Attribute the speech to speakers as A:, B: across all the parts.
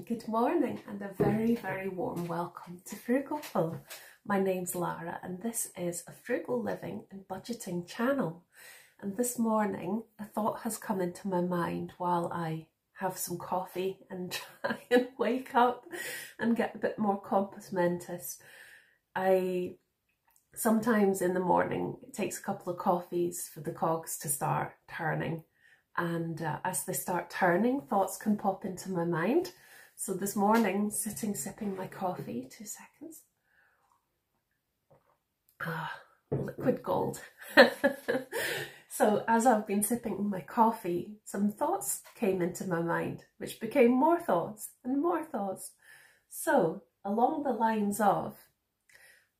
A: Good morning and a very, very warm welcome to Frugalfull. My name's Lara and this is a frugal living and budgeting channel. And this morning a thought has come into my mind while I have some coffee and try and wake up and get a bit more compos mentis. Sometimes in the morning it takes a couple of coffees for the cogs to start turning. And as they start turning, thoughts can pop into my mind. So this morning, sitting sipping my coffee, 2 seconds. Liquid gold. So as I've been sipping my coffee, some thoughts came into my mind, which became more thoughts and more thoughts. So along the lines of,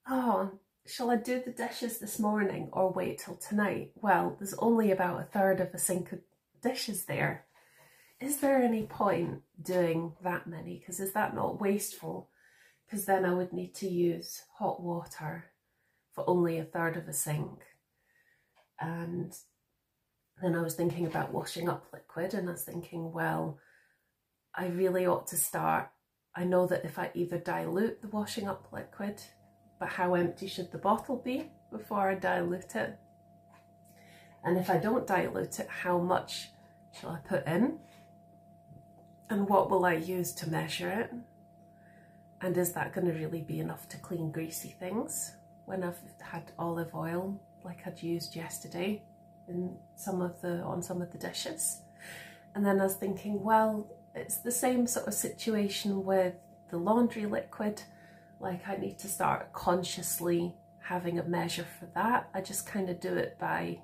A: shall I do the dishes this morning or wait till tonight? Well, there's only about 1/3 of a sink of dishes there. Is there any point doing that many? Because is that not wasteful? Because then I would need to use hot water for only 1/3 of a sink. And then I was thinking about washing up liquid and I was thinking, well, I really ought to start. I know that if I either dilute the washing up liquid, but how empty should the bottle be before I dilute it? And if I don't dilute it, how much shall I put in? And what will I use to measure it? And is that going to really be enough to clean greasy things when I've had olive oil like I'd used yesterday in on some of the dishes? And then I was thinking, well, it's the same sort of situation with the laundry liquid. Like I need to start consciously having a measure for that. I just kind of do it by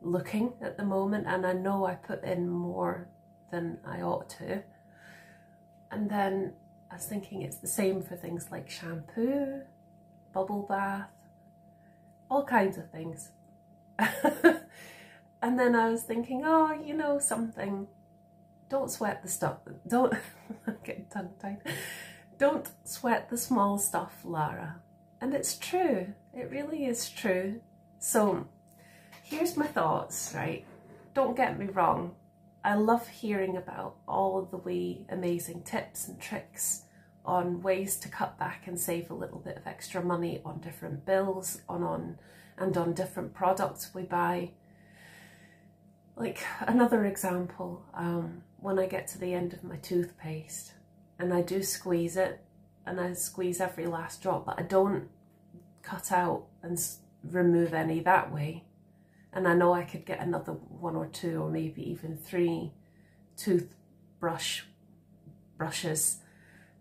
A: looking at the moment, and I know I put in more than I ought to. And then I was thinking it's the same for things like shampoo, bubble bath, all kinds of things. And then I was thinking, oh, you know something, don't sweat the stuff, don't, I'm getting tongue-tied, don't sweat the small stuff, Lara. And it's true, it really is true. So here's my thoughts, right? Don't get me wrong. I love hearing about all of the wee amazing tips and tricks on ways to cut back and save a little bit of extra money on different bills, on different products we buy. Like another example, when I get to the end of my toothpaste and I do squeeze it and I squeeze every last drop, but I don't cut out and remove any that way. And I know I could get another 1 or 2 or maybe even 3 brushes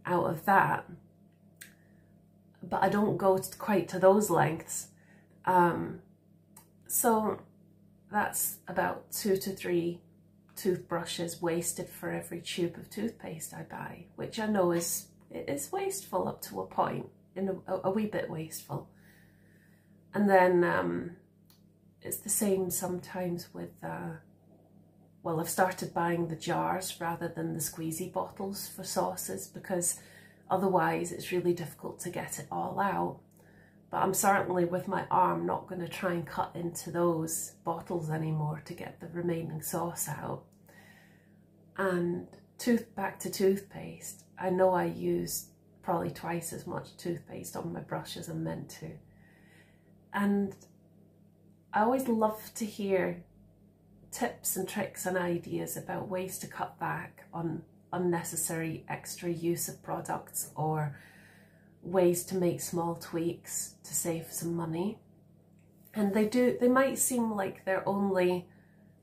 A: out of that. But I don't go quite to those lengths. So that's about 2 to 3 toothbrushes wasted for every tube of toothpaste I buy, which I know is wasteful up to a point, a wee bit wasteful. And then it's the same sometimes with, well, I've started buying the jars rather than the squeezy bottles for sauces, because otherwise it's really difficult to get it all out. But I'm certainly with my arm not going to try and cut into those bottles anymore to get the remaining sauce out. And back to toothpaste, I know I use probably twice as much toothpaste on my brush as I'm meant to. And I always love to hear tips and tricks and ideas about ways to cut back on unnecessary extra use of products, or ways to make small tweaks to save some money. And they might seem like they're only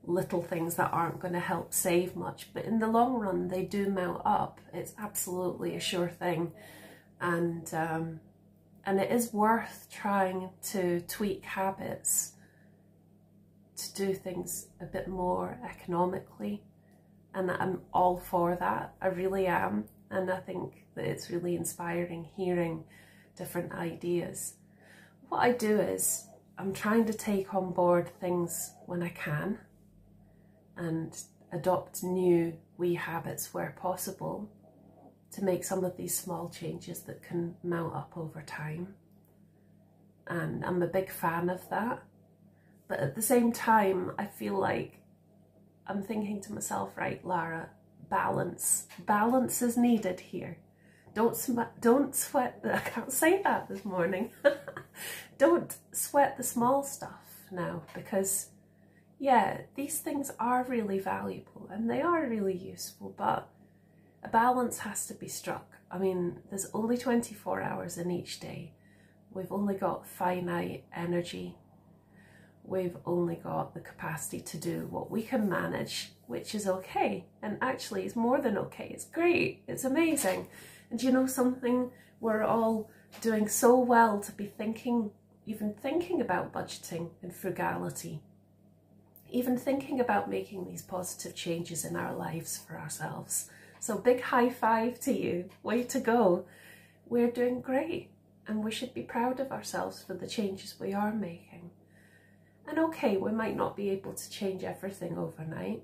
A: little things that aren't going to help save much, but in the long run they do mount up. It's absolutely a sure thing. And it is worth trying to tweak habits to do things a bit more economically, and I'm all for that. I really am, and I think that it's really inspiring hearing different ideas. What I do is I'm trying to take on board things when I can and adopt new wee habits where possible to make some of these small changes that can mount up over time. And I'm a big fan of that. But at the same time, I feel like I'm thinking to myself, right, Lara, balance. Balance is needed here. Don't sweat, I can't say that this morning. Don't sweat the small stuff now, because yeah, these things are really valuable and they are really useful, but a balance has to be struck. I mean, there's only 24 hours in each day. We've only got finite energy. We've only got the capacity to do what we can manage, which is okay. And actually, it's more than okay. It's great. It's amazing. And you know something? We're all doing so well to be even thinking about budgeting and frugality, even thinking about making these positive changes in our lives for ourselves. So big high five to you. Way to go. We're doing great, and we should be proud of ourselves for the changes we are making. And okay, we might not be able to change everything overnight,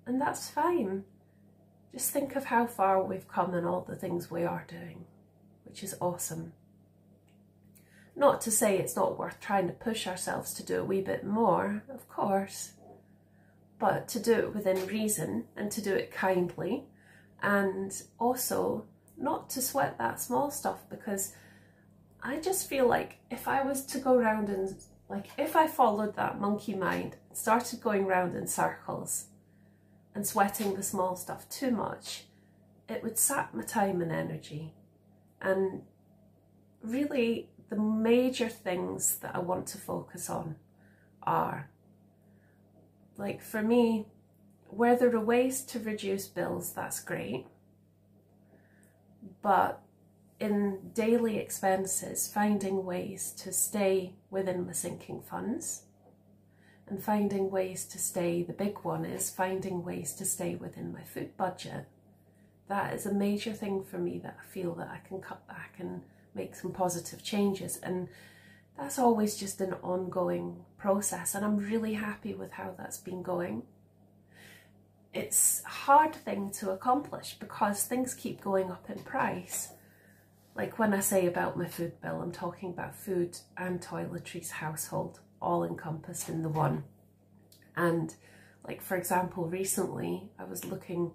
A: and that's fine. Just think of how far we've come and all the things we are doing, which is awesome. Not to say it's not worth trying to push ourselves to do a wee bit more, of course, but to do it within reason and to do it kindly, and also not to sweat that small stuff, because I just feel like if I was to go round and if I followed that monkey mind and started going round in circles and sweating the small stuff too much, it would sap my time and energy. And really, the major things that I want to focus on are, like for me, where there are ways to reduce bills, that's great. But in daily expenses, finding ways to stay within my sinking funds, and finding ways to stay, the big one is finding ways to stay within my food budget. That is a major thing for me that I feel that I can cut back and make some positive changes. And that's always just an ongoing process, and I'm really happy with how that's been going. It's a hard thing to accomplish because things keep going up in price. Like when I say about my food bill, I'm talking about food and toiletries, household, all encompassed in the one. And like, for example, recently I was looking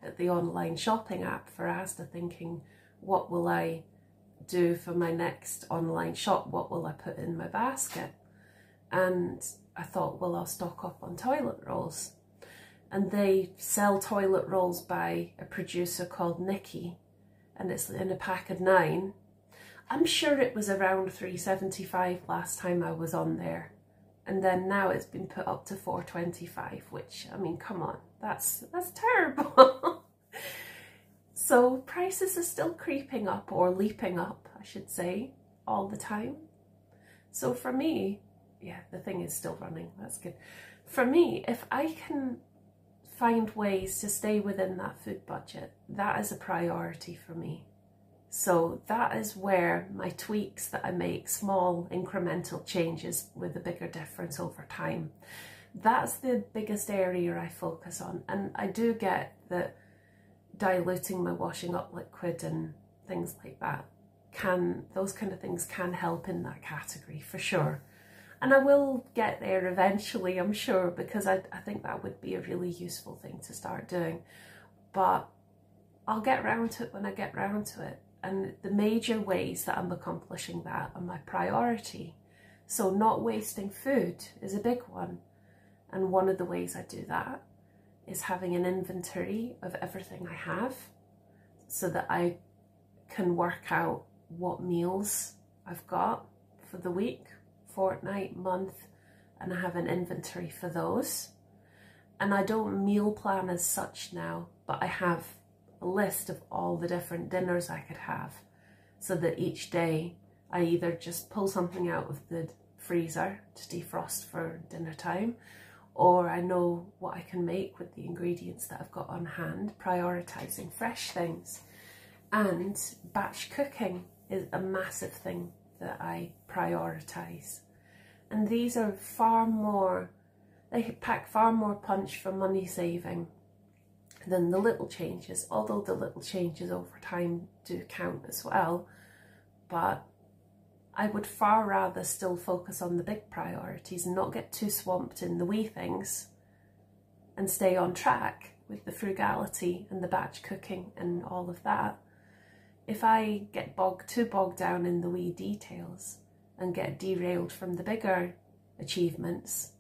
A: at the online shopping app for Asda thinking, what will I do for my next online shop? What will I put in my basket? And I thought, well, I'll stock up on toilet rolls. And they sell toilet rolls by a producer called Nikki, and it's in a pack of 9. I'm sure it was around $3.75 last time I was on there, and then now it's been put up to $4.25, which, I mean, come on, that's terrible. So prices are still creeping up, or leaping up, I should say, all the time. So for me, yeah, the thing is still running, that's good. For me, if I can find ways to stay within that food budget, that is a priority for me. So that is where my tweaks that I make, small incremental changes with a bigger difference over time, that's the biggest area I focus on. And I do get that diluting my washing up liquid and things like that those kind of things can help in that category for sure. And I will get there eventually, I'm sure, because I think that would be a really useful thing to start doing. But I'll get round to it when I get round to it. And the major ways that I'm accomplishing that are my priority. So not wasting food is a big one. And one of the ways I do that is having an inventory of everything I have, so that I can work out what meals I've got for the week, fortnight, month, and I have an inventory for those. And I don't meal plan as such now, but I have a list of all the different dinners I could have, so that each day I either just pull something out of the freezer to defrost for dinner time, or I know what I can make with the ingredients that I've got on hand, prioritising fresh things. And batch cooking is a massive thing that I prioritise. And these are far more, they pack far more punch for money saving than the little changes, although the little changes over time do count as well. But I would far rather still focus on the big priorities and not get too swamped in the wee things and stay on track with the frugality and the batch cooking and all of that, if I get too bogged down in the wee details and get derailed from the bigger achievements,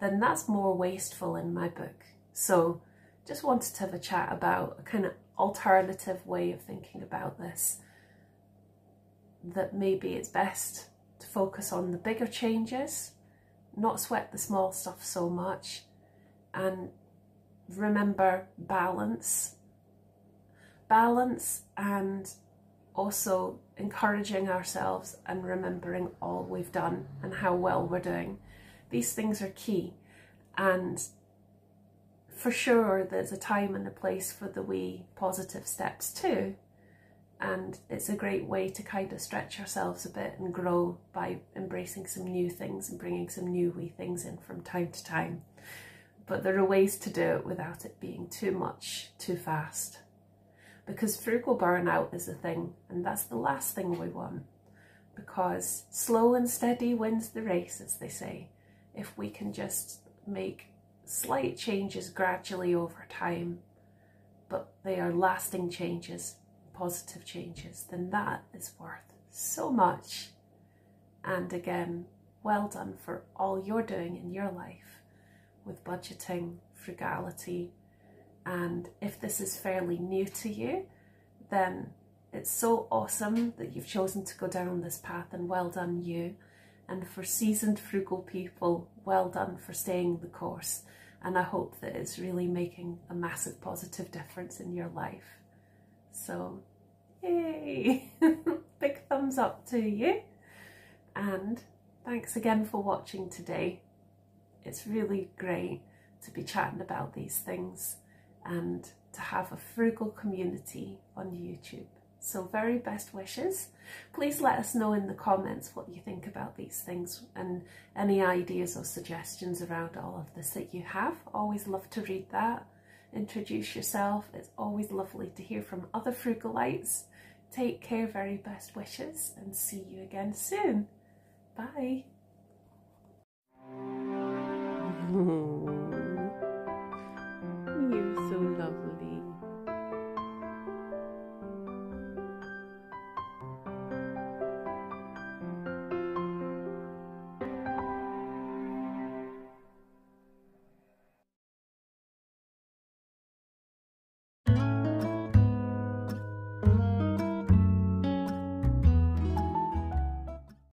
A: then that's more wasteful in my book. So just wanted to have a chat about a kind of alternative way of thinking about this, that maybe it's best to focus on the bigger changes, not sweat the small stuff so much, and remember balance and also encouraging ourselves and remembering all we've done and how well we're doing. These things are key, and for sure there's a time and a place for the wee positive steps too, and it's a great way to kind of stretch ourselves a bit and grow by embracing some new things and bringing some new wee things in from time to time. But there are ways to do it without it being too much, too fast. Because frugal burnout is a thing, and that's the last thing we want. Because slow and steady wins the race, as they say. If we can just make slight changes gradually over time, but they are lasting changes, positive changes, then that is worth so much. And again, well done for all you're doing in your life with budgeting, frugality, and if this is fairly new to you, then it's so awesome that you've chosen to go down this path, and well done you. And for seasoned frugal people, well done for staying the course, and I hope that it's really making a massive positive difference in your life. So yay! Big thumbs up to you, and thanks again for watching today. It's really great to be chatting about these things and to have a frugal community on YouTube. So very best wishes. Please let us know in the comments what you think about these things and any ideas or suggestions around all of this that you have. Always love to read that. Introduce yourself. It's always lovely to hear from other frugalites. Take care, very best wishes, and see you again soon. Bye.